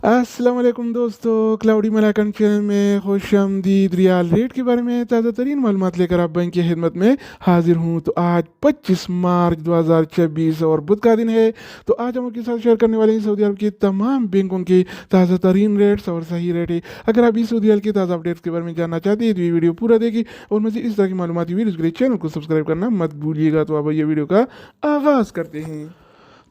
अस्सलाम वालेकुम दोस्तों, क्लाउडी मलाकन चैनल में खुशामदीद। रियाल रेट के बारे में ताज़ा तरीन मालूमात लेकर आप बैंक की खिदमत में हाजिर हूँ। तो आज 25 मार्च 2026 और बुध का दिन है। तो आज हम आपके साथ शेयर करने वाले हैं सऊदी अरब की तमाम बैंकों की ताज़ा तरीन रेट्स और सही रेट है। अगर आप इस सऊदी अरब के ताज़ा अपडेट्स के बारे में जानना चाहते हैं तो ये वीडियो पूरा देखिए और मज़ीद इस तरह की मालूमाती वीडियोज़ के लिए चैनल को सब्सक्राइब करना मत भूलिएगा। तो अब ये वीडियो का आगाज़ करते हैं।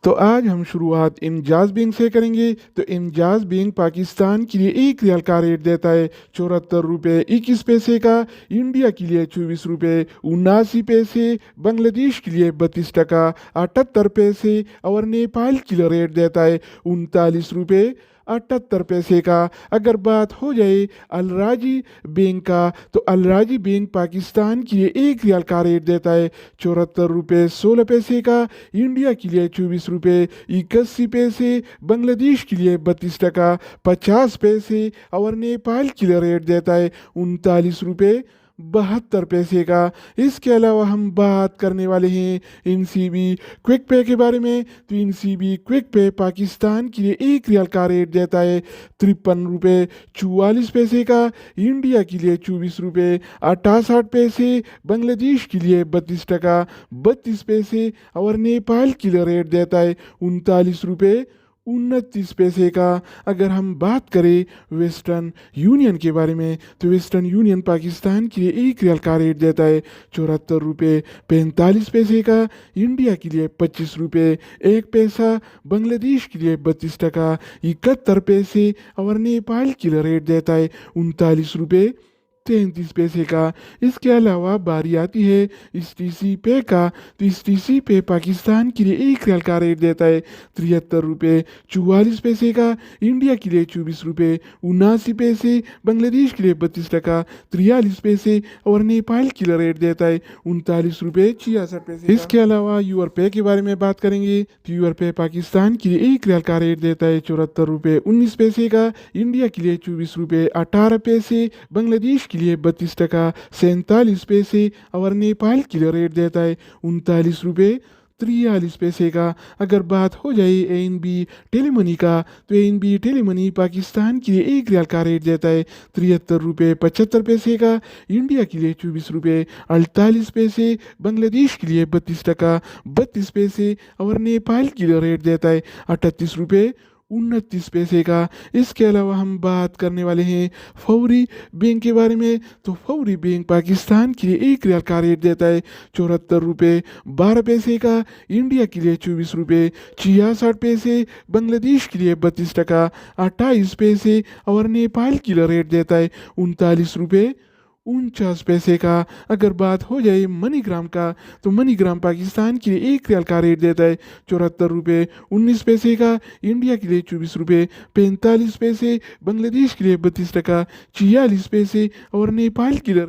तो आज हम शुरुआत इंजाज बैंक से करेंगे। तो इंजाज बैंक पाकिस्तान के लिए 1 रियाल का रेट देता है 74 रुपये 21 पैसे का, इंडिया के लिए 24 रुपये 79 पैसे, बांग्लादेश के लिए 32 टका 78 पैसे और नेपाल के लिए रेट देता है 39 रुपये 78 पैसे का। अगर बात हो जाए अलराजी बैंक का, तो अलराजी बैंक पाकिस्तान के लिए 1 रियाल का रेट देता है 74 रुपये 16 पैसे का, इंडिया के लिए 24 रुपये 81 पैसे, बांग्लादेश के लिए 32 टका 50 पैसे और नेपाल के लिए रेट देता है 39 रुपये 72 पैसे का। इसके अलावा हम बात करने वाले हैं एनसीबी क्विक पे के बारे में। तो एनसीबी क्विक पे पाकिस्तान के लिए 1 रियाल का रेट देता है 53 रुपये 44 पैसे का, इंडिया के लिए 24 रुपये 68 पैसे, बांग्लादेश के लिए 32 टका 32 पैसे और नेपाल के लिए रेट देता है 39 रुपये 29 पैसे का। अगर हम बात करें वेस्टर्न यूनियन के बारे में, तो वेस्टर्न यूनियन पाकिस्तान के लिए 1 रियाल का रेट देता है 74 रुपये 45 पैसे का, इंडिया के लिए 25 रुपये 1 पैसा, बांग्लादेश के लिए 32 टका 71 पैसे और नेपाल के लिए रेट देता है 39 रुपये 33 पैसे का। इसके अलावा बारी आती है STC पे का। तो STC पे पाकिस्तान के लिए 1 रियाल का रेट देता है 73 रुपये 44 पैसे का, इंडिया के लिए 24 रुपये 79 पैसे, बांग्लादेश के लिए 32 टका 43 पैसे और नेपाल के लिए रेट देता है 39 रुपये 66 पैसे। इसके अलावा यूआर पे के बारे में बात करेंगे। तो यूआर पे पाकिस्तान के लिए 1 रियाल का रेट देता है 74 रुपये 19 पैसे का, इंडिया के लिए 24 रुपये 18 पैसे, बांग्लादेश के लिए 32 टका 47 पैसे और नेपाल के लिए रेट देता है 39 रुपये 43 पैसे का। अगर बात हो जाए ANB टेलीमनी का, तो ANB टेलीमनी पाकिस्तान के लिए 1 रियाल का रेट देता है 73 रुपये 75 पैसे का, इंडिया के लिए 24 रुपये 48 पैसे, बांग्लादेश के लिए 32 टका 32 पैसे और नेपाल के लिए रेट देता है 38 रुपये 29 पैसे का। इसके अलावा हम बात करने वाले हैं फौरी बैंक के बारे में। तो फौरी बैंक पाकिस्तान के लिए 1 रियाल का रेट देता है 74 रुपये 12 पैसे का, इंडिया के लिए 24 रुपये 66 पैसे, बांग्लादेश के लिए 32 टका 28 पैसे और नेपाल के लिए रेट देता है 39 रुपये 49 पैसे का। अगर बात हो जाए मनीग्राम का, तो मनीग्राम पाकिस्तान के लिए 1 रियाल का रेट देता है 74 रुपये 19 पैसे का, इंडिया के लिए 24 रुपये 45 पैसे, बांग्लादेश के लिए 32 टका 46 पैसे और नेपाल के लिए